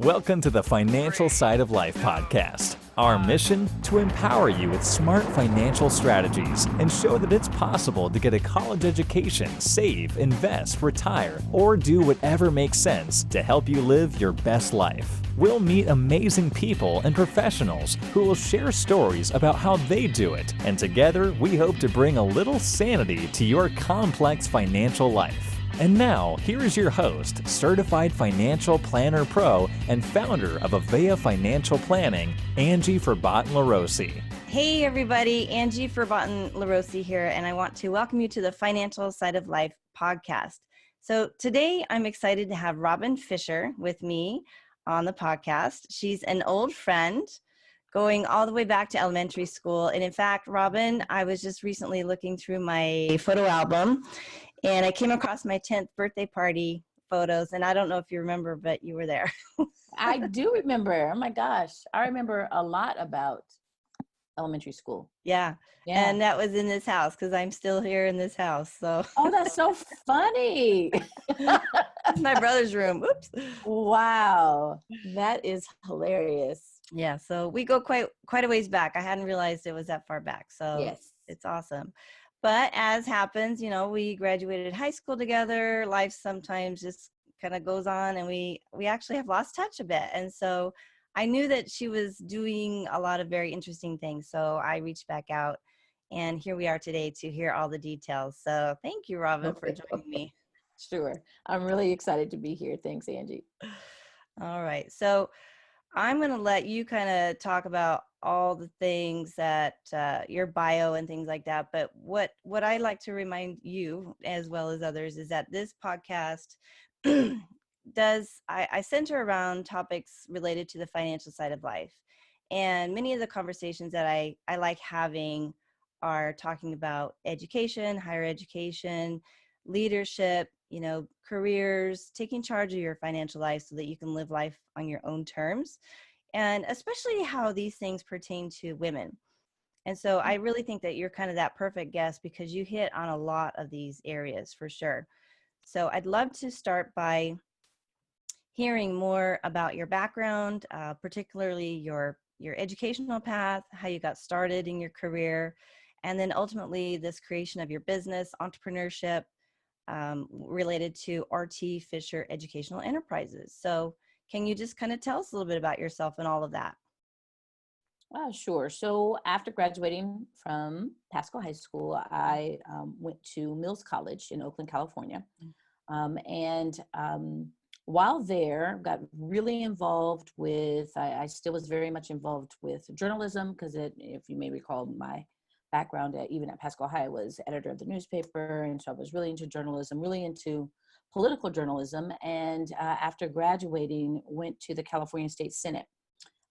Welcome to the Financial Side of Life podcast. Our mission, to empower you with smart financial strategies and show that it's possible to get a college education, save, invest, retire, or do whatever makes sense to help you live your best life. We'll meet amazing people and professionals who will share stories about how they do it, and together we hope to bring a little sanity to your complex financial life. And now, here is your host, Certified Financial Planner Pro and founder of Avea Financial Planning, Angie Furubotten-LaRosee. Hey everybody, Angie Furubotten-LaRosee here, and I want to welcome you to the Financial Side of Life podcast. So today I'm excited to have Robyn Fisher with me on the podcast. She's an old friend going all the way back to elementary school. And in fact, Robyn, I was just recently looking through my photo album and I came across my 10th birthday party photos. And I don't know if you remember, but you were there. I do remember. Oh my gosh. I remember a lot about elementary school. Yeah. And that was in this house because I'm still here in this house. So. Oh, that's so funny. It's my brother's room. Oops. Wow. That is hilarious. Yeah. So we go quite a ways back. I hadn't realized it was that far back. So yes, it's awesome. But as happens, you know, we graduated high school together. Life sometimes just kind of goes on and we actually have lost touch a bit. And so I knew that she was doing a lot of very interesting things. So I reached back out and here we are today to hear all the details. So thank you, Robyn, for joining me. Sure. I'm really excited to be here. Thanks, Angie. All right. So I'm going to let you kind of talk about all the things that your bio and things like that. But what I like to remind you as well as others is that this podcast I center around topics related to the financial side of life. And many of the conversations that I like having are talking about education, higher education, leadership, you know, careers, taking charge of your financial life so that you can live life on your own terms, and especially how these things pertain to women. And so I really think that you're kind of that perfect guest because you hit on a lot of these areas for sure. So I'd love to start by hearing more about your background, particularly your educational path, how you got started in your career, and then ultimately this creation of your business, entrepreneurship, related to R.T. Fisher Educational Enterprises. So can you just kind of tell us a little bit about yourself and all of that? Sure. So after graduating from Pasco High School, I went to Mills College in Oakland, California. While there, got really involved with, I still was very much involved with journalism because if you may recall, my background even at Pasco High was editor of the newspaper. And so I was really into journalism, really into political journalism. And after graduating, went to the California State Senate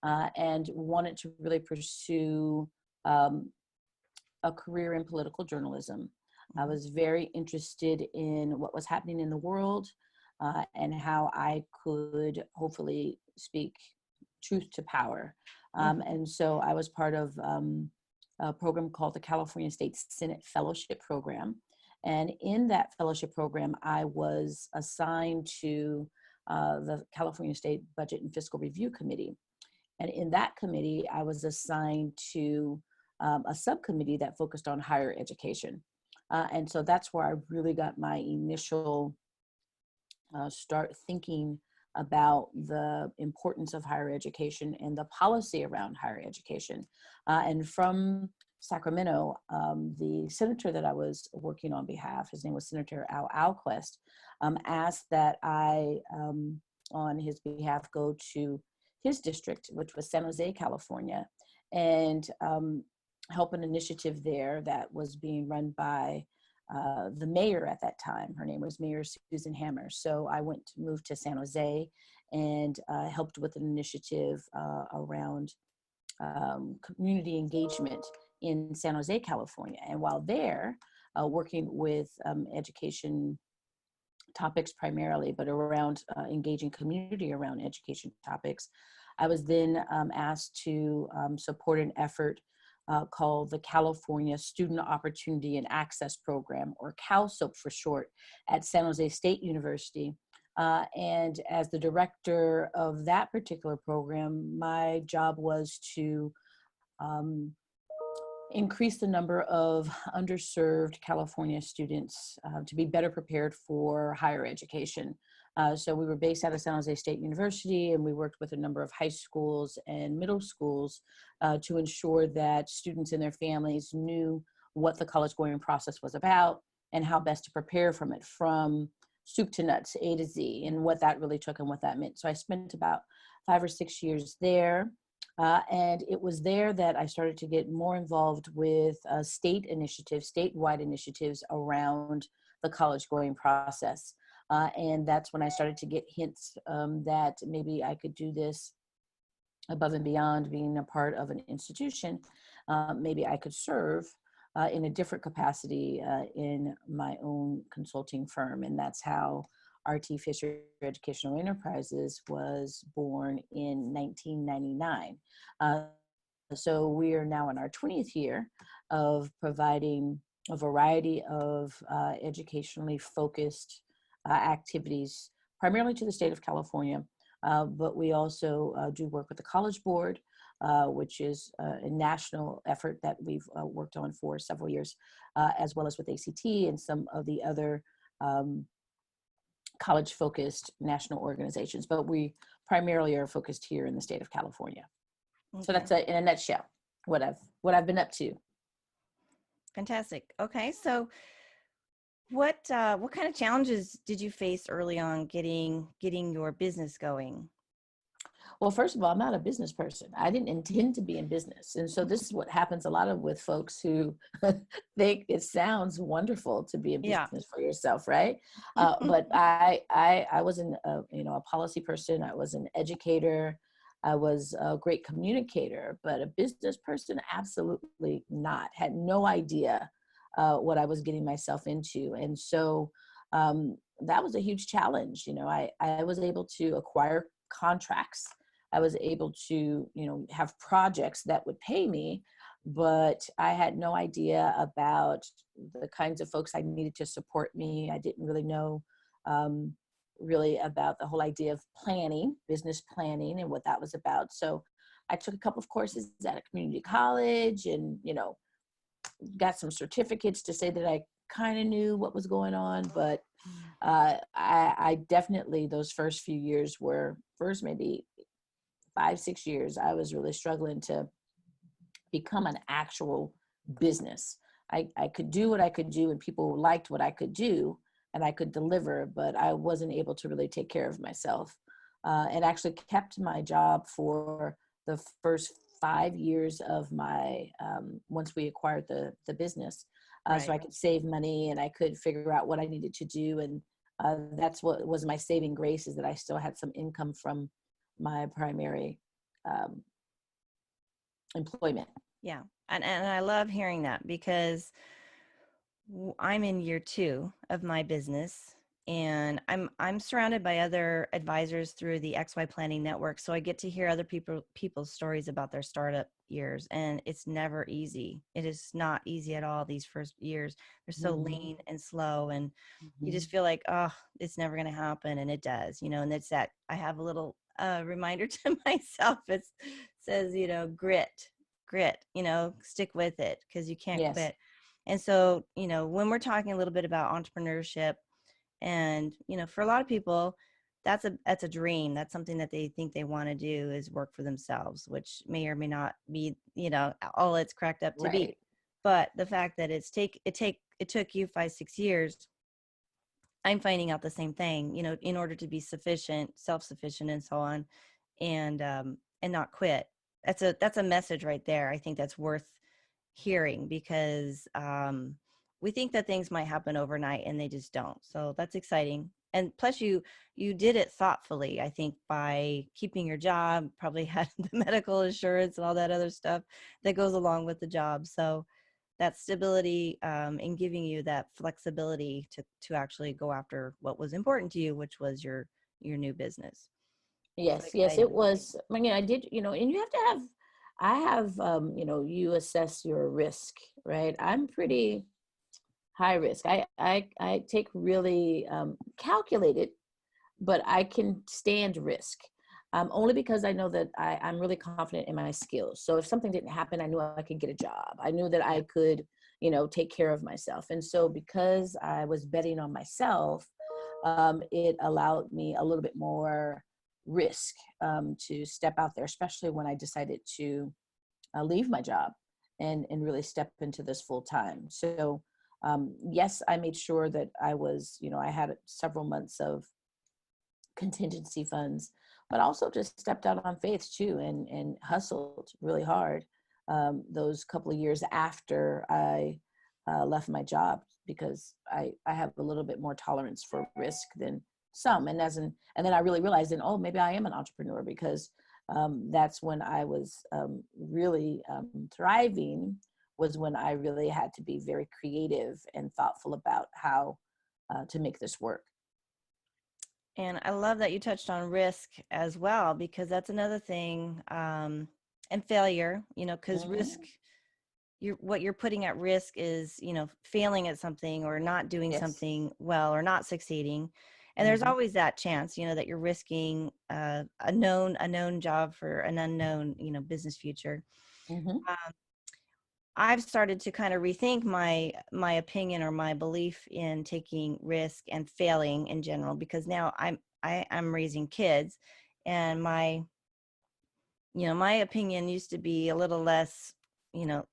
and wanted to really pursue a career in political journalism. I was very interested in what was happening in the world and how I could hopefully speak truth to power. And so I was part of a program called the California State Senate Fellowship Program. And in that fellowship program, I was assigned to the California State Budget and Fiscal Review Committee. And in that committee, I was assigned to a subcommittee that focused on higher education. And so that's where I really got my initial start thinking about the importance of higher education and the policy around higher education. And from Sacramento, the senator that I was working on behalf, his name was Senator Al Alquist, asked that I, on his behalf, go to his district, which was San Jose, California, and help an initiative there that was being run by the mayor at that time. Her name was Mayor Susan Hammer. So I moved to San Jose and helped with an initiative around community engagement in San Jose, California. And while there, working with education topics primarily, but around engaging community around education topics, I was then asked to support an effort called the California Student Opportunity and Access Program, or CALSOAP for short, at San Jose State University, And as the director of that particular program, my job was to increase the number of underserved California students to be better prepared for higher education. So we were based out of San Jose State University, and we worked with a number of high schools and middle schools to ensure that students and their families knew what the college going process was about and how best to prepare from it, from soup to nuts, A to Z, and what that really took and what that meant. So I spent about 5 or 6 years there. And it was there that I started to get more involved with statewide initiatives around the college going process. And that's when I started to get hints that maybe I could do this above and beyond being a part of an institution. Maybe I could serve in a different capacity in my own consulting firm. And that's how R.T. Fisher Educational Enterprises was born in 1999. So we are now in our 20th year of providing a variety of educationally focused activities, primarily to the state of California. But we also do work with the College Board, which is a national effort that we've worked on for several years, as well as with ACT and some of the other college-focused national organizations. But we primarily are focused here in the state of California. Okay. So that's in a nutshell what I've been up to. Fantastic. Okay, so what kind of challenges did you face early on getting your business going? Well, first of all, I'm not a business person. I didn't intend to be in business. And so this is what happens a lot of with folks who think it sounds wonderful to be in business for yourself, right? But I wasn't a policy person. I was an educator. I was a great communicator, but a business person, absolutely not. Had no idea what I was getting myself into. And so that was a huge challenge. I was able to acquire contracts. I was able to, have projects that would pay me, but I had no idea about the kinds of folks I needed to support me. I didn't really know really about the whole idea of planning, business planning, and what that was about. So I took a couple of courses at a community college and, got some certificates to say that I kind of knew what was going on, but I definitely, those first few years maybe 5-6 years, I was really struggling to become an actual business. I could do what I could do and people liked what I could do and I could deliver, but I wasn't able to really take care of myself and actually kept my job for the first 5 years of my, once we acquired the business. Right. So I could save money and I could figure out what I needed to do. And that's what was my saving grace, is that I still had some income from my primary employment. Yeah. And I love hearing that, because I'm in year 2 of my business, and I'm surrounded by other advisors through the XY Planning Network. So I get to hear other people's stories about their startup years, and it's never easy. It is not easy at all. These first years, they're so lean and slow, and you just feel like, oh, it's never going to happen. And it does, and it's that I have a little reminder to myself. It says, grit, stick with it, because you can't quit. And so, when we're talking a little bit about entrepreneurship, and, for a lot of people, that's a dream. That's something that they think they want to do, is work for themselves, which may or may not be, all it's cracked up to be. But the fact that it took you 5-6 years, I'm finding out the same thing, in order to be self-sufficient and so on, and not quit. That's a message right there. I think that's worth hearing, because we think that things might happen overnight and they just don't. So that's exciting. And plus you did it thoughtfully, I think, by keeping your job, probably had the medical insurance and all that other stuff that goes along with the job. So that stability in giving you that flexibility to actually go after what was important to you, which was your new business. Yes, it was. I mean, I did, and you have to have, you assess your risk, right? I'm pretty high risk. I take really calculated, but I can stand risk. Only because I know that I'm really confident in my skills. So if something didn't happen, I knew I could get a job. I knew that I could, take care of myself. And so because I was betting on myself, it allowed me a little bit more risk to step out there, especially when I decided to leave my job and really step into this full time. So yes, I made sure that I was, I had several months of contingency funds, but also just stepped out on faith too, and hustled really hard those couple of years after I left my job, because I have a little bit more tolerance for risk than some. And then I really realized then, oh, maybe I am an entrepreneur, because that's when I was really thriving, was when I really had to be very creative and thoughtful about how to make this work. And I love that you touched on risk as well, because that's another thing, and failure, because risk, what you're putting at risk is, failing at something or not doing something well or not succeeding. And there's always that chance, that you're risking a known job for an unknown, business future. I've started to kind of rethink my opinion or my belief in taking risk and failing in general, because now I'm raising kids, and my opinion used to be a little less,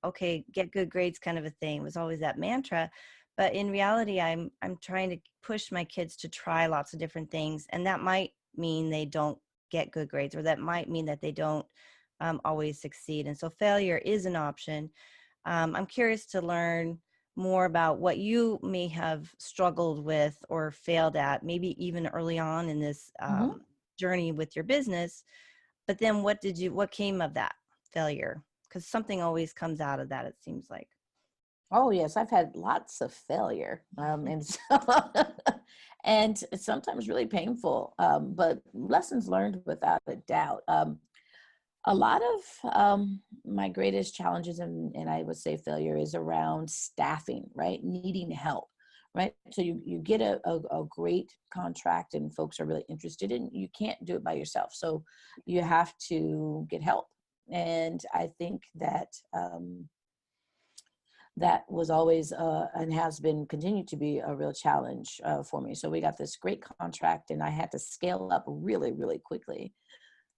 okay, get good grades kind of a thing. It was always that mantra. But in reality, I'm trying to push my kids to try lots of different things, and that might mean they don't get good grades, or that might mean that they don't always succeed. And so failure is an option. I'm curious to learn more about what you may have struggled with or failed at, maybe even early on in this journey with your business. But then what came of that failure? Because something always comes out of that, it seems like. Oh yes, I've had lots of failure, and so, and it's sometimes really painful, but lessons learned without a doubt. A lot of my greatest challenges, and I would say failure, is around staffing, right? Needing help, right? So you get a great contract and folks are really interested in, you can't do it by yourself. So you have to get help. And I think that that was always and has been continued to be a real challenge for me. So we got this great contract and I had to scale up really, really quickly.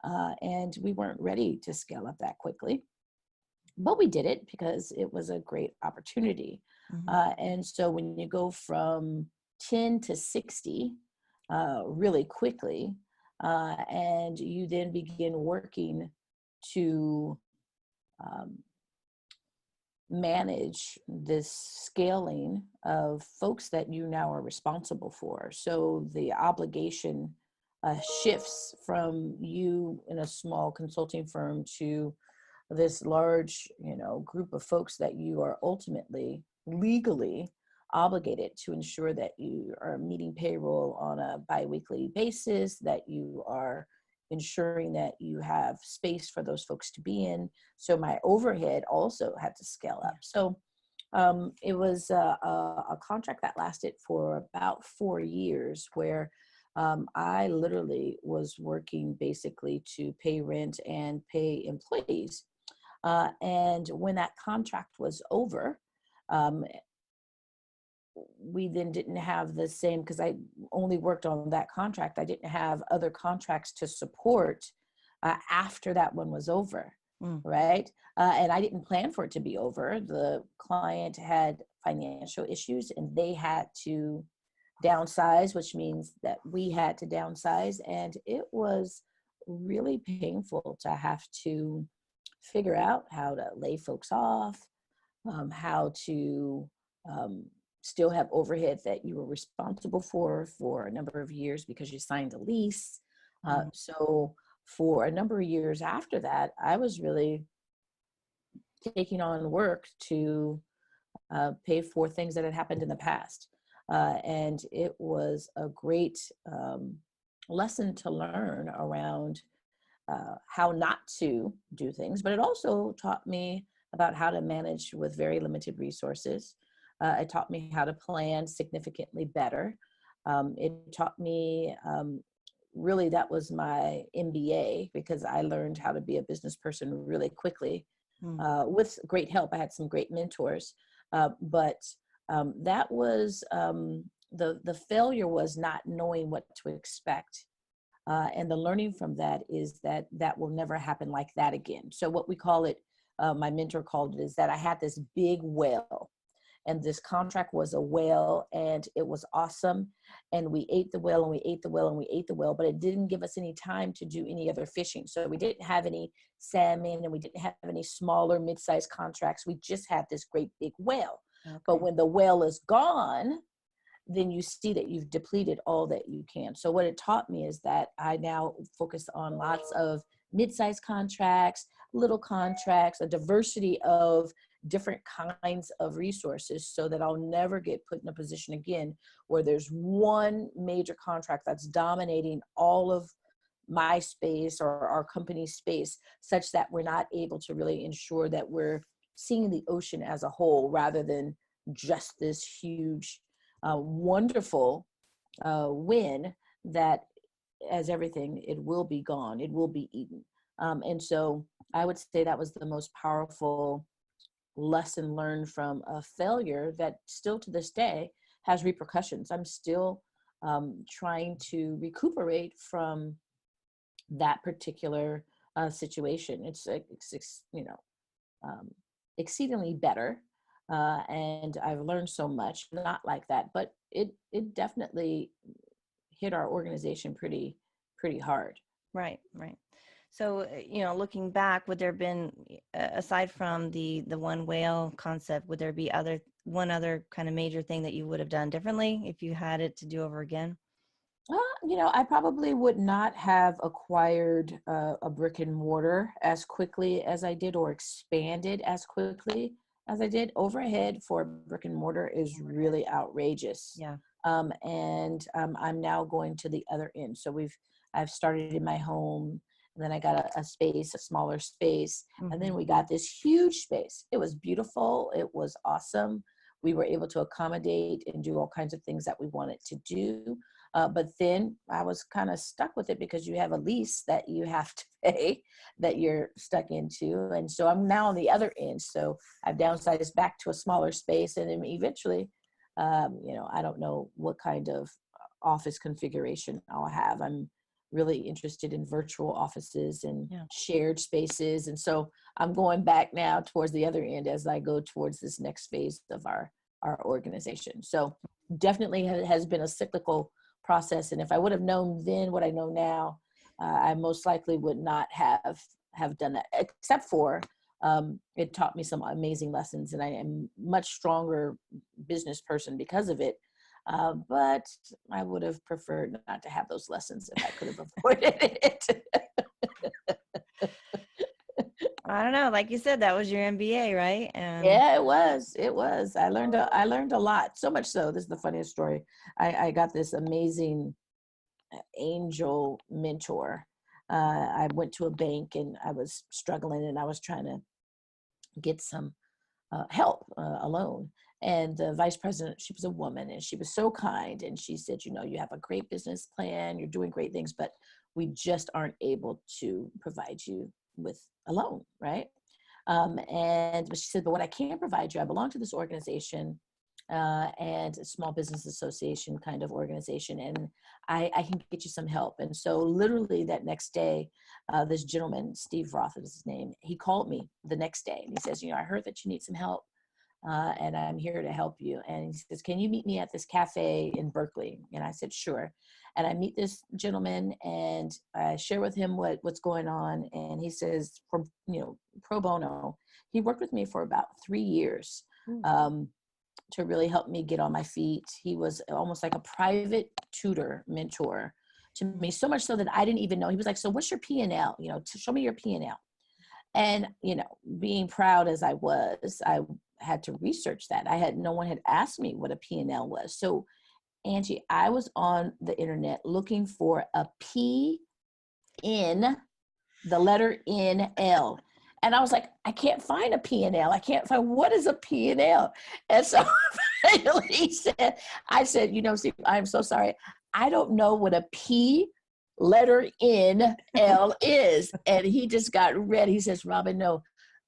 And we weren't ready to scale up that quickly, but we did it because it was a great opportunity. And so when you go from 10 to 60 really quickly, and you then begin working to manage this scaling of folks that you now are responsible for. So the obligation shifts from you in a small consulting firm to this large, group of folks that you are ultimately legally obligated to ensure that you are meeting payroll on a biweekly basis, that you are ensuring that you have space for those folks to be in. So my overhead also had to scale up. So it was a contract that lasted for about 4 years, where I literally was working basically to pay rent and pay employees. And when that contract was over, we then didn't have the same, because I only worked on that contract. I didn't have other contracts to support after that one was over, right? And I didn't plan for it to be over. The client had financial issues and they had to downsize, which means that we had to downsize. And it was really painful to have to figure out how to lay folks off, how to still have overhead that you were responsible for a number of years because you signed a lease. So for a number of years after that, I was really taking on work to pay for things that had happened in the past. And it was a great lesson to learn around how not to do things, but it also taught me about how to manage with very limited resources. It taught me how to plan significantly better. It taught me really that was my MBA, because I learned how to be a business person really quickly, with great help. I had some great mentors, but that was the failure was not knowing what to expect. And the learning from that is that that will never happen like that again. So what we call it, my mentor called it, is that I had this big whale, and this contract was a whale, and it was awesome. And we ate the whale, and we ate the whale, and we ate the whale, but it didn't give us any time to do any other fishing. So we didn't have any salmon, and we didn't have any smaller mid-sized contracts. We just had this great big whale. Okay. But when the whale is gone, then you see that you've depleted all that you can. So what it taught me is that I now focus on lots of mid-sized contracts, little contracts, a diversity of different kinds of resources, so that I'll never get put in a position again where there's one major contract that's dominating all of my space or our company's space, such that we're not able to really ensure that we're seeing the ocean as a whole, rather than just this huge, wonderful win that, as everything, it will be gone, it will be eaten. And so I would say that was the most powerful lesson learned from a failure that still to this day has repercussions. I'm still trying to recuperate from that particular situation. It's exceedingly better. And I've learned so much, not like that, but it definitely hit our organization pretty hard. Right. So, looking back, would there have been, aside from the one whale concept, would there be one other kind of major thing that you would have done differently if you had it to do over again? I probably would not have acquired a brick and mortar as quickly as I did, or expanded as quickly as I did. Overhead for brick and mortar is really outrageous. Yeah. And I'm now going to the other end. So I've started in my home, and then I got a smaller space, and then we got this huge space. It was beautiful. It was awesome. We were able to accommodate and do all kinds of things that we wanted to do. But then I was kind of stuck with it, because you have a lease that you have to pay, that you're stuck into. And so I'm now on the other end. So I've downsized back to a smaller space, and then eventually, I don't know what kind of office configuration I'll have. I'm really interested in virtual offices and shared spaces. And so I'm going back now towards the other end as I go towards this next phase of our organization. So definitely has been a cyclical process. And if I would have known then what I know now, I most likely would not have done that, except for it taught me some amazing lessons, and I am much stronger business person because of it. But I would have preferred not to have those lessons if I could have avoided it. I don't know. Like you said, that was your MBA, right? And yeah, it was. I learned a lot. So much so, this is the funniest story. I got this amazing angel mentor. I went to a bank, and I was struggling, and I was trying to get some help, a loan. And the vice president, she was a woman, and she was so kind. And she said, you have a great business plan, you're doing great things, but we just aren't able to provide you with a loan, right? But she said, but what I can provide you, I belong to this organization, and a small business association kind of organization, and I can get you some help. And so literally that next day, this gentleman, Steve Roth is his name, he called me the next day, and he says, I heard that you need some help, and I'm here to help you. And he says, can you meet me at this cafe in Berkeley? And I said, sure. And I meet this gentleman, and I share with him what's going on. And he says, pro bono, he worked with me for about 3 years to really help me get on my feet. He was almost like a private tutor mentor to me, so much so that I didn't even know. He was like, so what's your P&L? Show me your P&L. And, being proud as I was, I had to research that. No one had asked me what a P&L was. So Angie, I was on the internet looking for a P in the letter NL. And I was like, I can't find a P&L. I can't find, what is a P&L? And so finally I said, Steve, I'm so sorry. I don't know what a P letter N, L is. And he just got red. He says, Robyn, no,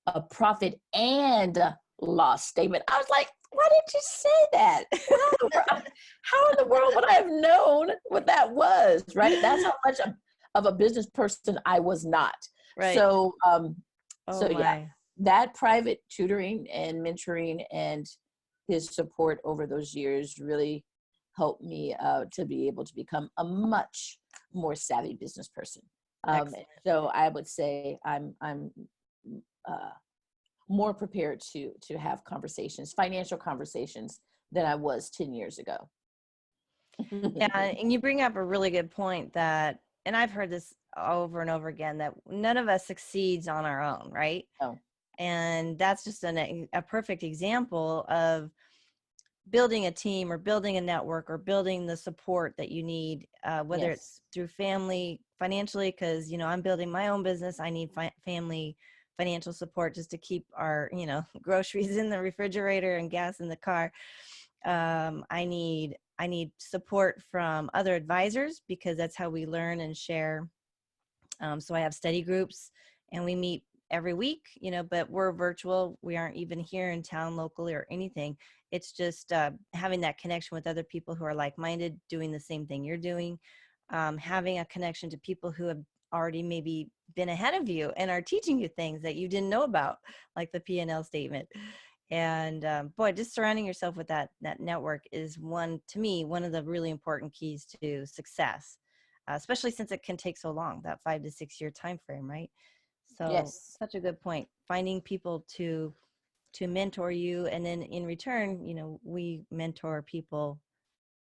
a profit and loss statement. I was like, why did you say that? How in the world would I have known what that was, right? That's how much of a business person I was not. Right. So, Oh yeah, that private tutoring and mentoring and his support over those years really helped me to be able to become a much more savvy business person. So I would say I'm more prepared to have conversations, financial conversations, than I was 10 years ago. Yeah, and you bring up a really good point that, and I've heard this over and over again, that none of us succeeds on our own, right? No. And that's just a perfect example of building a team or building a network or building the support that you need, whether Yes. it's through family financially, because, you know, I'm building my own business. I need family financial support just to keep our, you know, groceries in the refrigerator and gas in the car. I need support from other advisors, because that's how we learn and share. So I have study groups, and we meet every week, you know, but we're virtual. We aren't even here in town locally or anything. It's just having that connection with other people who are like-minded, doing the same thing you're doing, having a connection to people who have already maybe been ahead of you and are teaching you things that you didn't know about, like the P&L statement. And boy, just surrounding yourself with that network is to me, one of the really important keys to success, especially since it can take so long, that 5 to 6 year time frame, right? So Yes. such a good point. Finding people to mentor you, and then in return, you know, we mentor people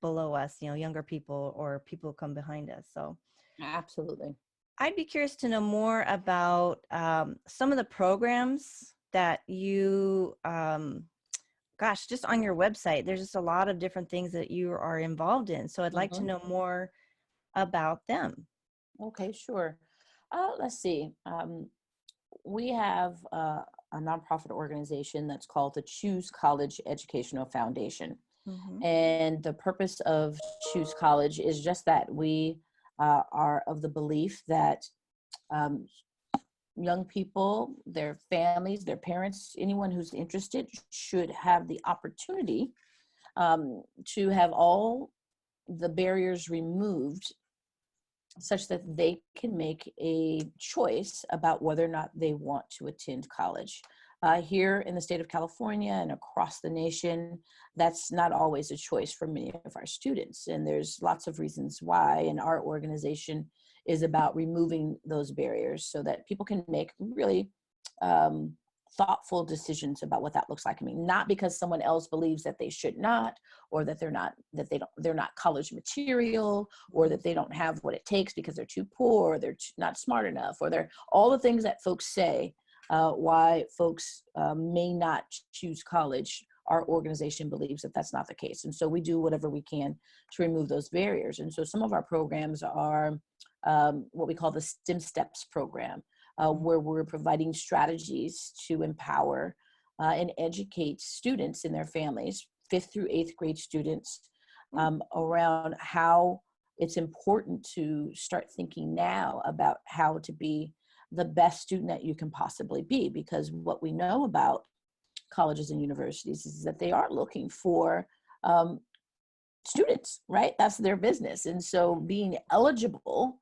below us, you know, younger people or people who come behind us. So Absolutely. I'd be curious to know more about some of the programs that you, gosh, just on your website, there's just a lot of different things that you are involved in. So I'd like to know more about them. Okay, sure. Let's see. We have a nonprofit organization that's called the Choose College Educational Foundation. Mm-hmm. And the purpose of Choose College is just that we are of the belief that young people, their families, their parents, anyone who's interested should have the opportunity to have all the barriers removed, such that they can make a choice about whether or not they want to attend college. Here in the state of California and across the nation, that's not always a choice for many of our students. And there's lots of reasons why. And our organization is about removing those barriers so that people can make really thoughtful decisions about what that looks like. I mean, not because someone else believes that they should not, or that they're not college material, or that they don't have what it takes because they're too poor, or they're not smart enough, or they're all the things that folks say why folks may not choose college. Our organization believes that that's not the case. And so we do whatever we can to remove those barriers. And so some of our programs are what we call the STEM Steps program, where we're providing strategies to empower and educate students and their families, 5th through 8th grade students, around how it's important to start thinking now about how to be the best student that you can possibly be. Because what we know about colleges and universities is that they are looking for students, right? That's their business. And so being eligible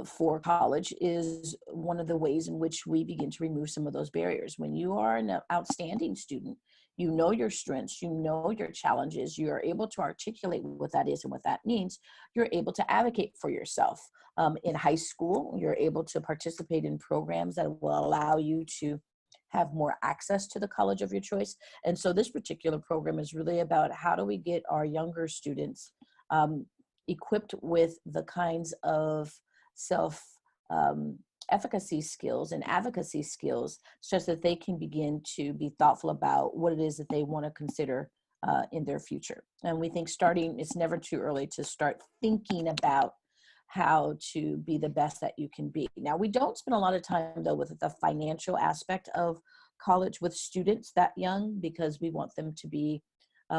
for college is one of the ways in which we begin to remove some of those barriers. When you are an outstanding student, you know your strengths, you know your challenges, you are able to articulate what that is and what that means, you're able to advocate for yourself. In high school, you're able to participate in programs that will allow you to have more access to the college of your choice. And so this particular program is really about how do we get our younger students equipped with the kinds of self efficacy skills and advocacy skills, such that they can begin to be thoughtful about what it is that they want to consider in their future. And we think it's never too early to start thinking about how to be the best that you can be. Now, we don't spend a lot of time, though, with the financial aspect of college with students that young, because we want them to be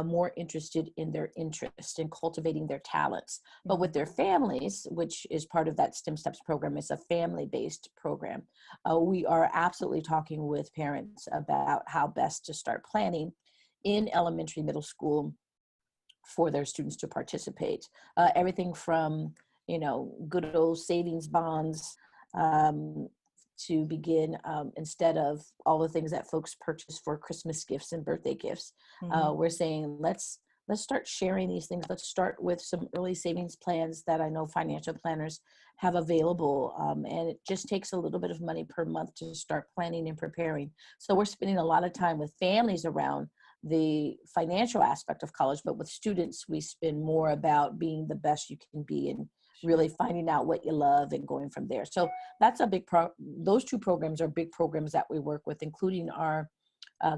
more interested in their interest in cultivating their talents. But with their families, which is part of that STEM Steps program, it's a family-based program. We are absolutely talking with parents about how best to start planning in elementary, middle school for their students to participate. Everything from, good old savings bonds, to begin, instead of all the things that folks purchase for Christmas gifts and birthday gifts. We're saying, let's start sharing these things. Let's start with some early savings plans that I know financial planners have available. And it just takes a little bit of money per month to start planning and preparing. So we're spending a lot of time with families around the financial aspect of college, but with students, we spend more about being the best you can be and really finding out what you love and going from there. So that's a big those two programs are big programs that we work with, including our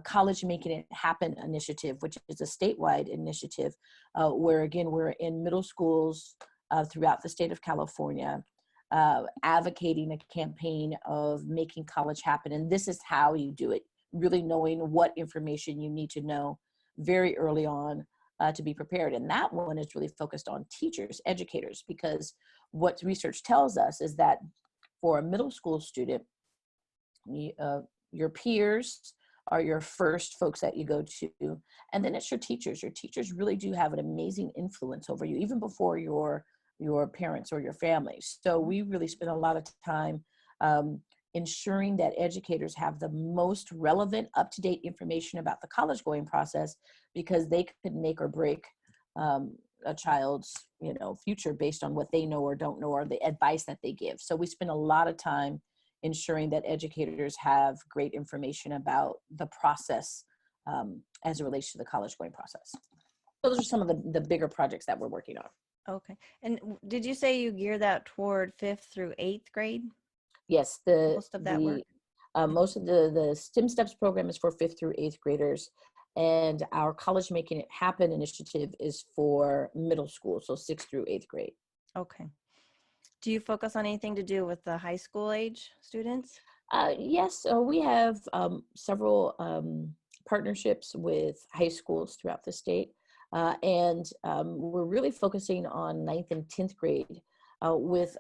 College Making It Happen initiative, which is a statewide initiative where, again, we're in middle schools throughout the state of California, advocating a campaign of making college happen. And this is how you do it, really knowing what information you need to know very early on to be prepared. And that one is really focused on teachers, educators, because what research tells us is that for a middle school student, your peers are your first folks that you go to, and then it's your teachers. Your teachers really do have an amazing influence over you, even before your parents or your families. So we really spend a lot of time ensuring that educators have the most relevant, up-to-date information about the college going process, because they could make or break a child's future based on what they know or don't know, or the advice that they give. So we spend a lot of time ensuring that educators have great information about the process as it relates to the college going process. So those are some of the bigger projects that we're working on. Okay. And did you say you gear that toward 5th through 8th grade? Yes, Most of that work? Most of the STEM Steps program is for 5th through 8th graders, and our College Making It Happen initiative is for middle school, so 6th through 8th grade. Okay. Do you focus on anything to do with the high school age students? Yes, we have several partnerships with high schools throughout the state, and we're really focusing on 9th and 10th grade with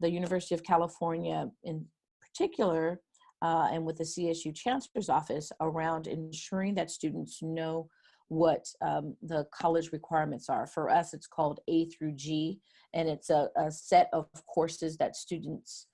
the University of California in particular, and with the CSU Chancellor's Office around ensuring that students know what the college requirements are. For us, it's called A through G, and it's a set of courses that students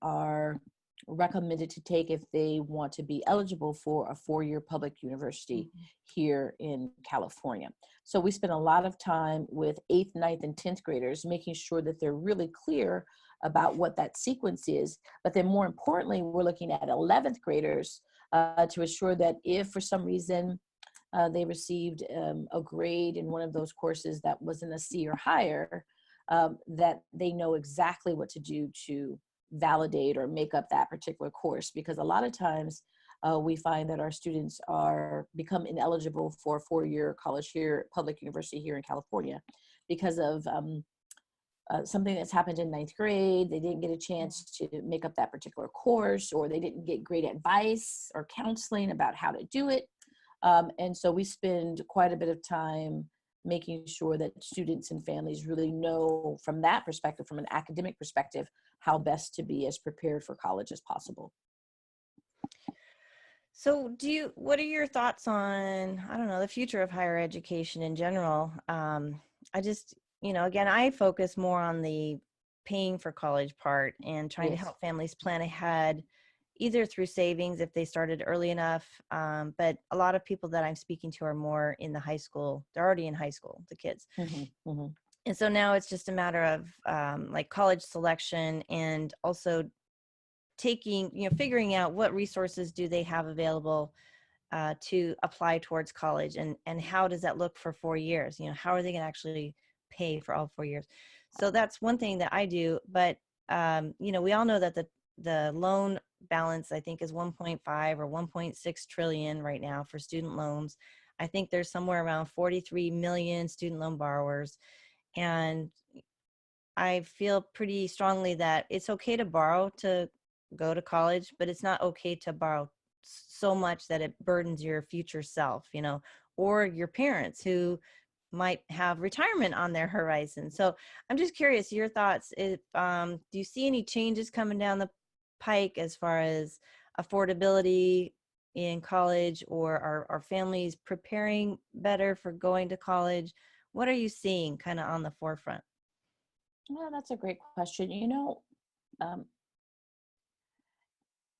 are recommended to take if they want to be eligible for a 4-year public university here in California. So we spend a lot of time with 8th, 9th, and 10th graders, making sure that they're really clear about what that sequence is. But then more importantly, we're looking at 11th graders to assure that if for some reason they received a grade in one of those courses that wasn't a C or higher, that they know exactly what to do to validate or make up that particular course. Because a lot of times we find that our students become ineligible for a 4-year college here, public university here in California, because of something that's happened in 9th grade. They didn't get a chance to make up that particular course, or they didn't get great advice or counseling about how to do it. And so we spend quite a bit of time making sure that students and families really know from that perspective, from an academic perspective, how best to be as prepared for college as possible. So what are your thoughts on, I don't know, the future of higher education in general? I just, again, I focus more on the paying for college part and trying to help families plan ahead, either through savings if they started early enough. But a lot of people that I'm speaking to are more in the high school. They're already in high school, the kids. And so now it's just a matter of like college selection, and also figuring out what resources do they have available to apply towards college, and how does that look for 4 years? How are they going to actually pay for all 4 years? So that's one thing that I do. But we all know that the loan balance, I think, is 1.5 or 1.6 trillion right now for student loans. I think there's somewhere around 43 million student loan borrowers. And I feel pretty strongly that it's okay to borrow to go to college, but it's not okay to borrow so much that it burdens your future self, or your parents who might have retirement on their horizon. So I'm just curious, your thoughts, if do you see any changes coming down the pike as far as affordability in college, or are families preparing better for going to college? What are you seeing kind of on the forefront? Well, that's a great question. Um,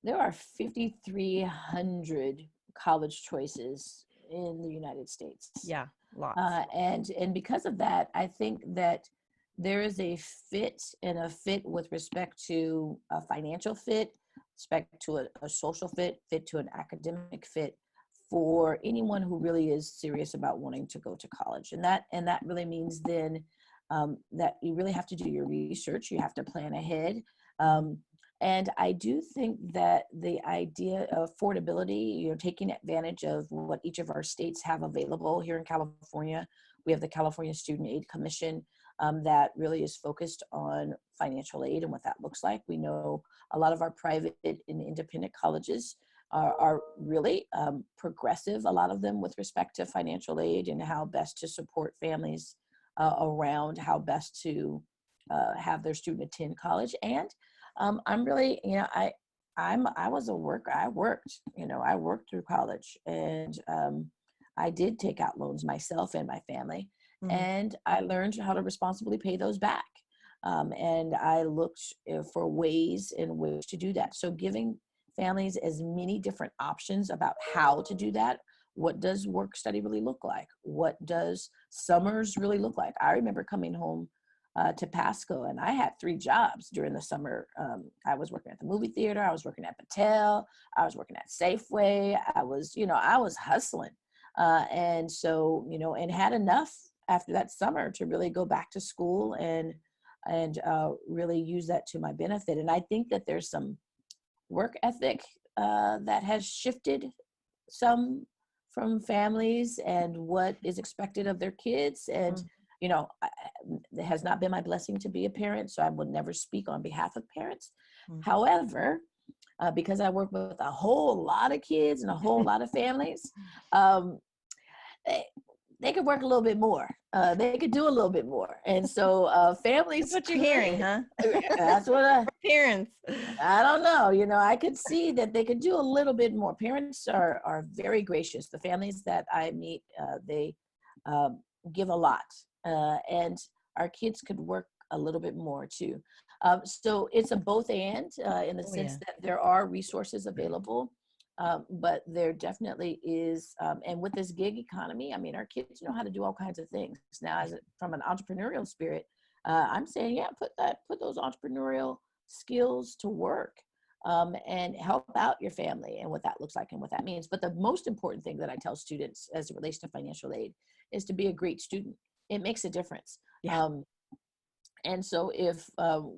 there are 5,300 college choices in the United States. Yeah, lots. And because of that, I think that there is a fit, and a fit with respect to a financial fit, respect to a social fit, fit to an academic fit for anyone who really is serious about wanting to go to college. And that really means then that you really have to do your research. You have to plan ahead. And I do think that the idea of affordability, taking advantage of what each of our states have available. Here in California, we have the California Student Aid Commission that really is focused on financial aid and what that looks like. We know a lot of our private and independent colleges are really progressive, a lot of them, with respect to financial aid and how best to support families around how best to have their student attend college. And I'm really, I was a worker. I worked through college, and I did take out loans myself and my family, and I learned how to responsibly pay those back. And I looked for ways in which to do that. So giving families as many different options about how to do that. What does work study really look like? What does summers really look like? I remember coming home to Pasco, and I had 3 jobs during the summer. I was working at the movie theater, I was working at Patel, I was working at Safeway. I was hustling, and so and had enough after that summer to really go back to school and really use that to my benefit. And I think that there's some work ethic that has shifted some from families and what is expected of their kids. And it has not been my blessing to be a parent, so I would never speak on behalf of parents. However, because I work with a whole lot of kids and a whole lot of families, they could work a little bit more. They could do a little bit more. And so families— That's what you're hearing, huh? That's what Parents. I don't know. I could see that they could do a little bit more. Parents are very gracious. The families that I meet, they give a lot. And our kids could work a little bit more too. So it's a both and in the sense that there are resources available, but there definitely is. And with this gig economy, I mean, our kids know how to do all kinds of things. Now, from an entrepreneurial spirit, I'm saying, put those entrepreneurial skills to work, and help out your family and what that looks like and what that means. But the most important thing that I tell students as it relates to financial aid is to be a great student. It makes a difference. And so if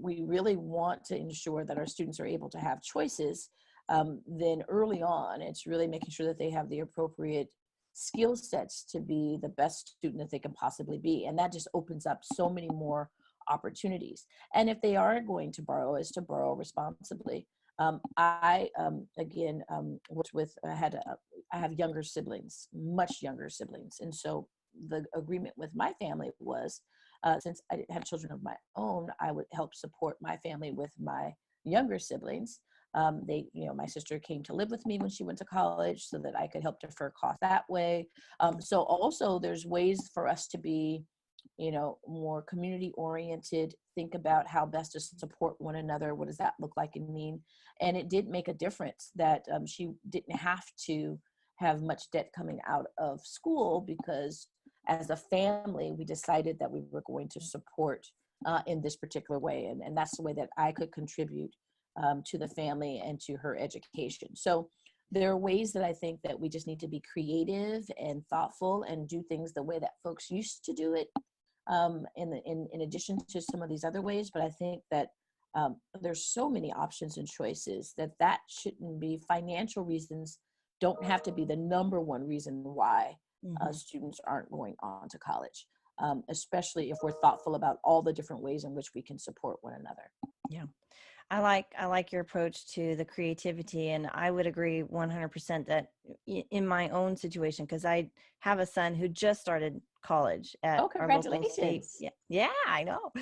we really want to ensure that our students are able to have choices, then early on, it's really making sure that they have the appropriate skill sets to be the best student that they can possibly be. And that just opens up so many more opportunities. And if they are going to borrow, is to borrow responsibly. I worked with, I have younger siblings, much younger siblings. And so the agreement with my family was, since I didn't have children of my own, I would help support my family with my younger siblings. My sister came to live with me when she went to college so that I could help defer costs that way. So also there's ways for us to be, more community oriented, think about how best to support one another. What does that look like and mean? And it did make a difference that she didn't have to have much debt coming out of school, because as a family, we decided that we were going to support in this particular way. And that's the way that I could contribute to the family and to her education. So there are ways that I think that we just need to be creative and thoughtful and do things the way that folks used to do it, in addition to some of these other ways. But I think that there's so many options and choices that shouldn't be— financial reasons don't have to be the number one reason why students aren't going on to college, especially if we're thoughtful about all the different ways in which we can support one another. Yeah. I like your approach to the creativity, and I would agree 100% that in my own situation, because I have a son who just started college at Oh, our local state. congratulations. Yeah, I know,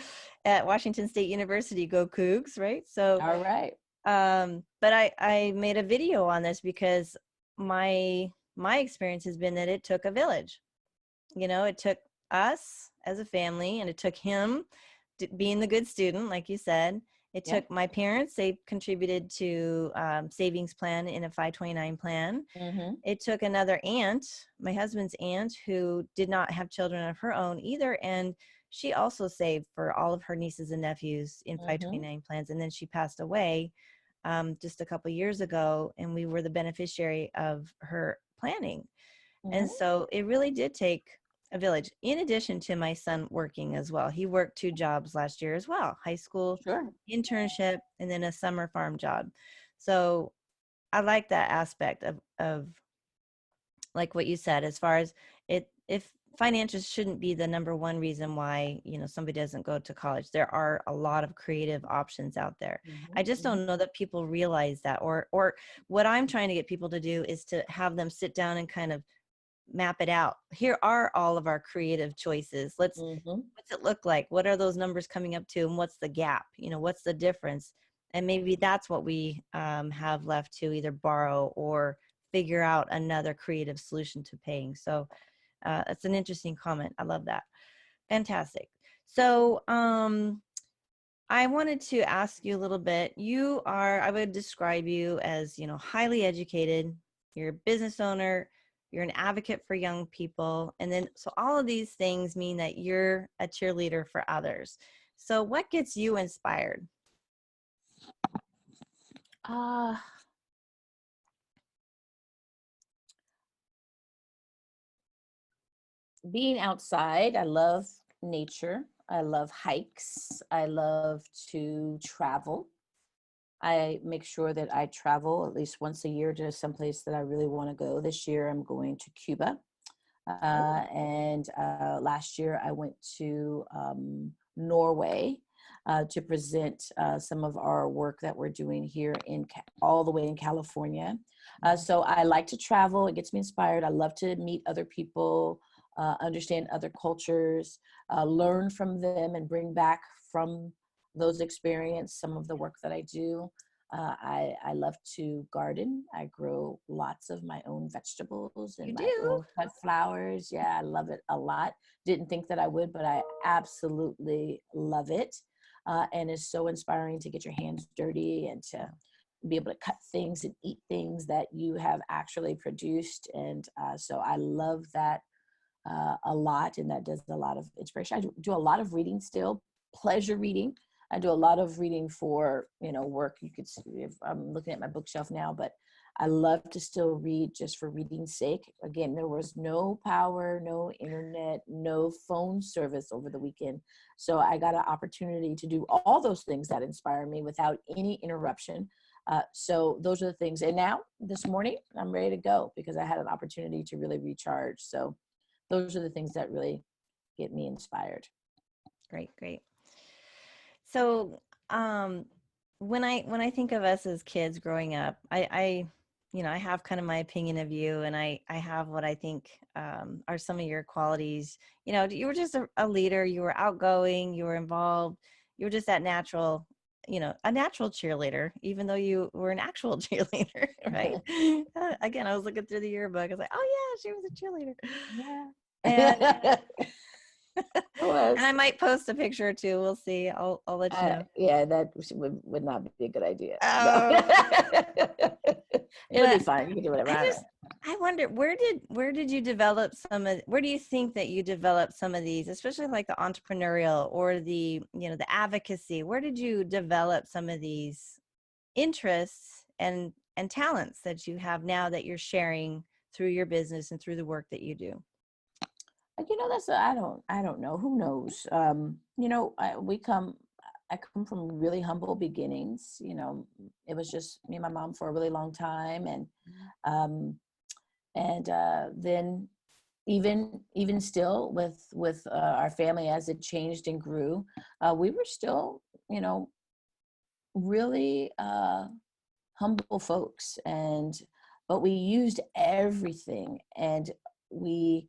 at Washington State University. Go Cougs, right? So, All right. but I made a video on this because my experience has been that it took a village. You know, it took us as a family, and it took him being the good student, like you said. It Yeah. took my parents. They contributed to savings plan in a 529 plan. Mm-hmm. It took another aunt, my husband's aunt, who did not have children of her own either. And she also saved for all of her nieces and nephews in Mm-hmm. 529 plans. And then she passed away just a couple years ago, and we were the beneficiary of her planning. And Mm-hmm. so it really did take a village, in addition to my son working as well. He worked 2 jobs last year as well, high school Sure. internship and then a summer farm job. So I like that aspect of like what you said, as far as it, if finances shouldn't be the number one reason why, you know, somebody doesn't go to college. There are a lot of creative options out there. Mm-hmm. I just don't know that people realize that, or what I'm trying to get people to do is to have them sit down and kind of map it out. Here are all of our creative choices. Mm-hmm. What's it look like? What are those numbers coming up to? And what's the gap? You know, what's the difference? And maybe that's what we have left to either borrow or figure out another creative solution to paying. So that's an interesting comment. I love that. Fantastic. So I wanted to ask you a little bit. You are, I would describe you as, you know, highly educated. You're a business owner. You're an advocate for young people. And then, so all of these things mean that you're a cheerleader for others. So what gets you inspired? Uh, Being outside, I love nature. I love hikes. I love to travel. I make sure that I travel at least once a year to some place that I really want to go. This year, I'm going to Cuba. And last year, I went to Norway to present some of our work that we're doing here in all the way in California. So I like to travel. It gets me inspired. I love to meet other people, understand other cultures, learn from them, and bring back from those experiences some of the work that I do. I love to garden. I grow lots of my own vegetables and You my do? own cut flowers. Yeah, I love it a lot. Didn't think that I would, but I absolutely love it. And it's so inspiring to get your hands dirty and to be able to cut things and eat things that you have actually produced. And so I love that a lot, and that does a lot of inspiration. I do a lot of reading still, pleasure reading. I do a lot of reading for, you know, work. You could see if I'm looking at my bookshelf now, but I love to still read just for reading's sake. Again, there was no power, no internet, no phone service over the weekend. So I got an opportunity to do all those things that inspire me without any interruption. So those are the things. And now this morning, I'm ready to go because I had an opportunity to really recharge. So those are the things that really get me inspired. Great, great. So when I think of us as kids growing up, I you know, I have kind of my opinion of you, and I have what I think are some of your qualities. You know, you were just a leader. You were outgoing. You were involved. You were just that natural, you know, a natural cheerleader, even though you were an actual cheerleader, right? Again, I was looking through the yearbook. I was like, oh yeah, she was a cheerleader. Yeah. And It was. and I might post a picture or two. We'll see. I'll let you know. Yeah, that would not be a good idea. No. Oh, It'll be but fine. You can do whatever. I wonder, where did you develop where do you think that you developed some of these, especially like the entrepreneurial or the, you know, the advocacy? Where did you develop some of these interests and talents that you have now that you're sharing through your business and through the work that you do? You know, I don't know. Who knows? You know, I come from really humble beginnings. You know, it was just me and my mom for a really long time, um, and then even still with our family as it changed and grew, we were still, you know, really humble folks, but we used everything, and we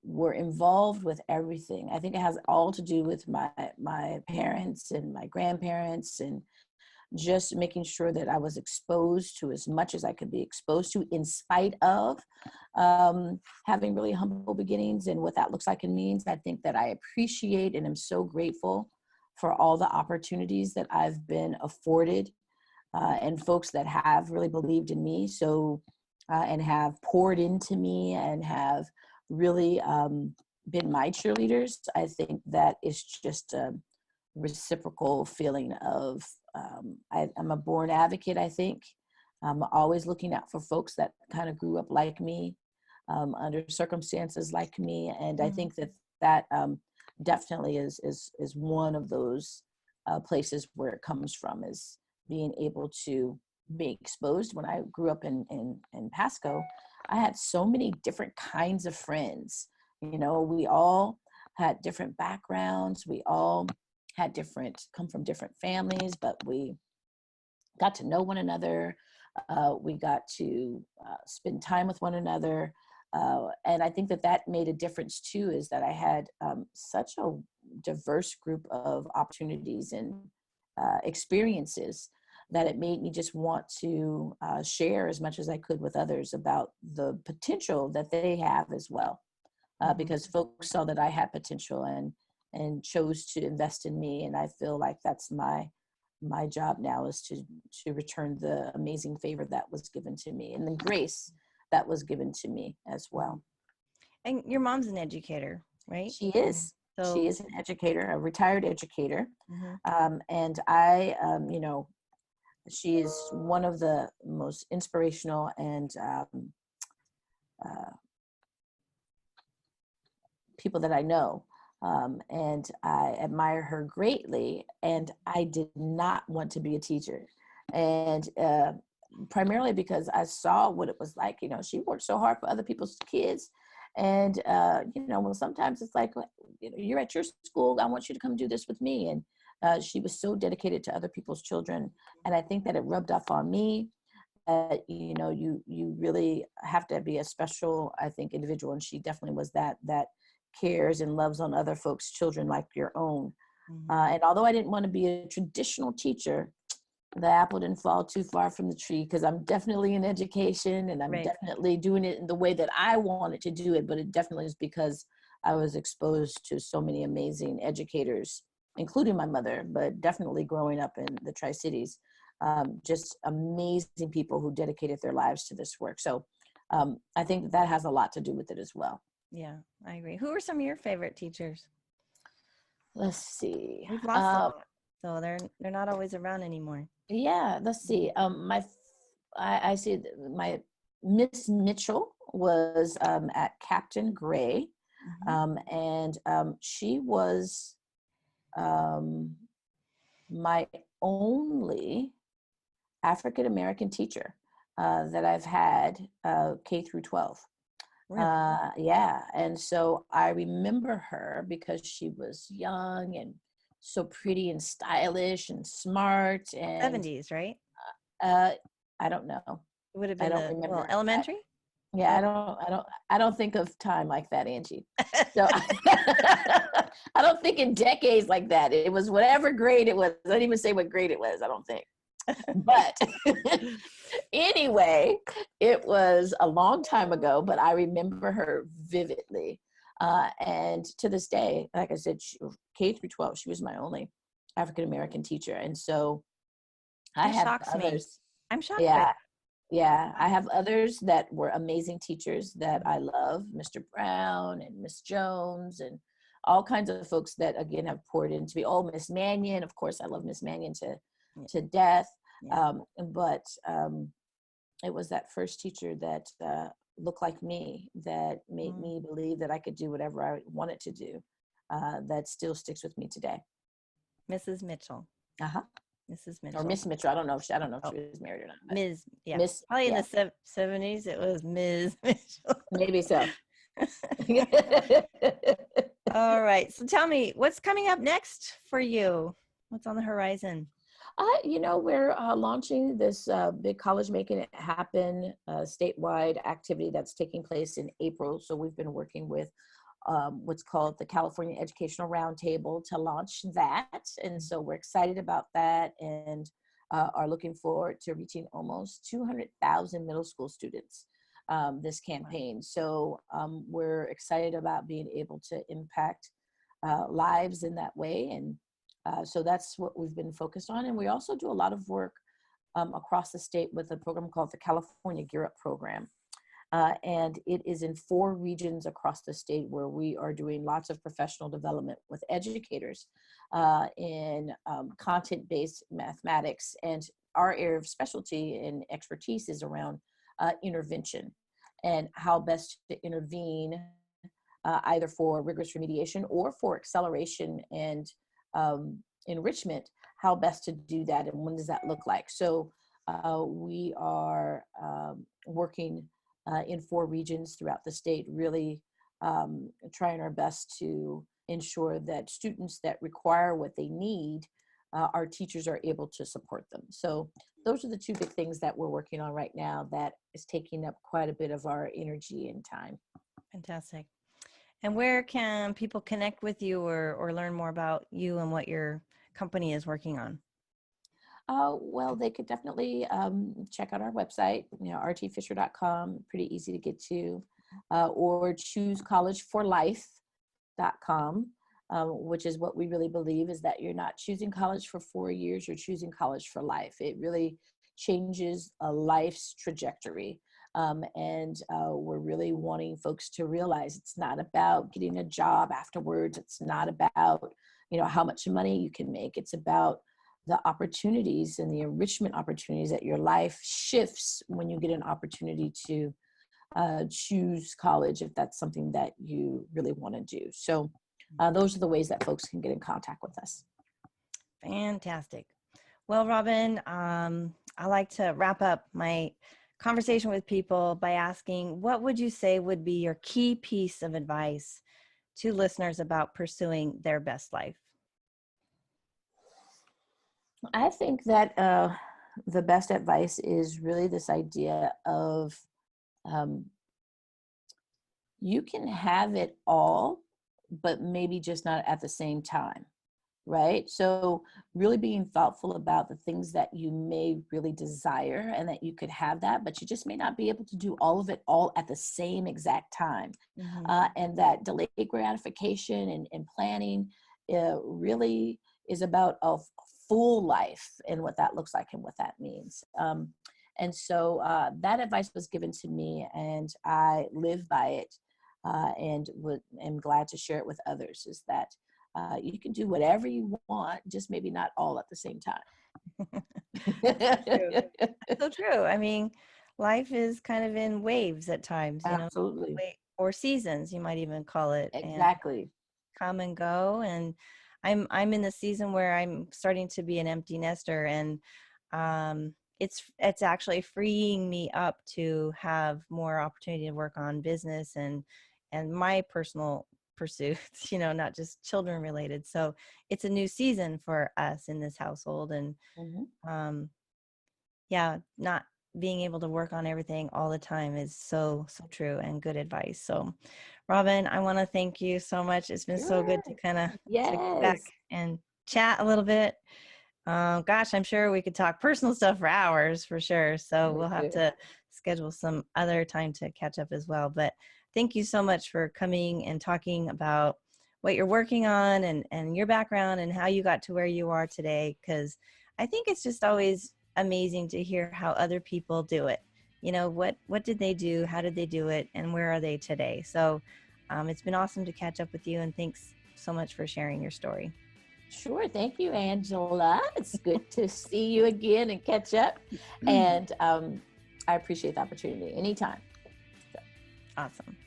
were involved with everything. I think it has all to do with my parents and my grandparents, and just making sure that I was exposed to as much as I could be exposed to, in spite of having really humble beginnings and what that looks like and means. I think that I appreciate and am so grateful for all the opportunities that I've been afforded, and folks that have really believed in me, and have poured into me and have really been my cheerleaders. I think that is just a reciprocal feeling of, I'm a born advocate, I think. I'm always looking out for folks that kind of grew up like me, under circumstances like me. And I think that definitely is one of those places where it comes from, is being able to be exposed. When I grew up in Pasco, I had so many different kinds of friends. You know, we all had different backgrounds. We all had come from different families, but we got to know one another. We got to spend time with one another. And I think that made a difference too, is that I had such a diverse group of opportunities and experiences, that it made me just want to share as much as I could with others about the potential that they have as well. Because folks saw that I had potential and chose to invest in me. And I feel like that's my job now, is to return the amazing favor that was given to me, and the grace that was given to me as well. And your mom's an educator, right? She is. So, she is an educator, a retired educator. And I, she is one of the most inspirational and people that I know. And I admire her greatly. And I did not want to be a teacher. And primarily because I saw what it was like. You know, she worked so hard for other people's kids. And, well, sometimes it's like, you're at your school, I want you to come do this with me. And she was so dedicated to other people's children. And I think that it rubbed off on me. You really have to be a special, I think, individual. And she definitely was that cares and loves on other folks' children like your own. And although I didn't want to be a traditional teacher, the apple didn't fall too far from the tree, because I'm definitely in education, and I'm definitely doing it in the way that I wanted to do it. But it definitely is because I was exposed to so many amazing educators, including my mother, but definitely growing up in the Tri-Cities, just amazing people who dedicated their lives to this work. So I think that has a lot to do with it as well. Yeah, I agree. Who are some of your favorite teachers? Let's see. We've lost a lot, so they're not always around anymore. Yeah, let's see. I see my Miss Mitchell was at Captain Gray, and she was my only African American teacher that I've had K through 12. Really? Yeah, and so I remember her because she was young and so pretty and stylish and smart. And 70s, right? I don't know. It would have I been don't remember. elementary. Yeah, I don't think of time like that, Angie. So I don't think in decades like that. It was whatever grade it was. I don't even say what grade it was, I don't think. But anyway, it was a long time ago, but I remember her vividly. And to this day, like I said, K through 12, she was my only African-American teacher. And so I have others. I'm shocked. Yeah. Yeah, I have others that were amazing teachers that I love, Mr. Brown and Miss Jones and all kinds of folks that, again, have poured into me. Oh, Miss Mannion, of course, I love Miss Mannion to death. Yeah. But it was that first teacher that looked like me, that made me believe that I could do whatever I wanted to do, that still sticks with me today. Mrs. Mitchell. Mrs. Mitchell. Or Miss Mitchell. I don't know if she was married or not. Ms. Yeah. Miss, probably in the 70s, it was Ms. Mitchell. Maybe so. All right. So tell me, what's coming up next for you? What's on the horizon? We're launching this big College Making It Happen statewide activity that's taking place in April. So we've been working with what's called the California Educational Roundtable to launch that. And so we're excited about that, and are looking forward to reaching almost 200,000 middle school students this campaign. So we're excited about being able to impact lives in that way. And so that's what we've been focused on. And we also do a lot of work across the state with a program called the California Gear Up program. And it is in 4 regions across the state where we are doing lots of professional development with educators in content-based mathematics. And our area of specialty and expertise is around intervention and how best to intervene either for rigorous remediation or for acceleration and enrichment, how best to do that and when does that look like. So we are working in 4 regions throughout the state, really trying our best to ensure that students that require what they need, our teachers are able to support them. So those are the 2 big things that we're working on right now that is taking up quite a bit of our energy and time. Fantastic. And where can people connect with you or learn more about you and what your company is working on? Well, they could definitely check out our website, rtfisher.com, pretty easy to get to, or choosecollegeforlife.com, which is what we really believe is that you're not choosing college for 4 years, you're choosing college for life. It really changes a life's trajectory. And we're really wanting folks to realize it's not about getting a job afterwards. It's not about, how much money you can make. It's about the opportunities and the enrichment opportunities that your life shifts when you get an opportunity to choose college, if that's something that you really want to do. So those are the ways that folks can get in contact with us. Fantastic. Well, Robyn, I like to wrap up my conversation with people by asking, what would you say would be your key piece of advice to listeners about pursuing their best life? I think that the best advice is really this idea of you can have it all, but maybe just not at the same time, right? So really being thoughtful about the things that you may really desire and that you could have that, but you just may not be able to do all of it all at the same exact time. And that delayed gratification and planning really is about a full life and what that looks like and what that means. And so that advice was given to me, and I live by it, and am glad to share it with others, is that you can do whatever you want, just maybe not all at the same time. So true. I mean, life is kind of in waves at times, Absolutely. or seasons, you might even call it. Exactly. And come and go. And I'm in the season where I'm starting to be an empty nester, and it's actually freeing me up to have more opportunity to work on business and my personal pursuits, not just children related. So it's a new season for us in this household, and not being able to work on everything all the time is so true, and good advice. So Robyn, I want to thank you so much. It's been so good to kind of get back and chat a little bit. Gosh, I'm sure we could talk personal stuff for hours for sure. So we'll have to schedule some other time to catch up as well. But thank you so much for coming and talking about what you're working on and your background and how you got to where you are today. Because I think it's just always amazing to hear how other people do it. What did they do? How did they do it? And where are they today? So it's been awesome to catch up with you, and thanks so much for sharing your story. Sure. Thank you, Angela. It's good to see you again and catch up. And I appreciate the opportunity anytime. Awesome.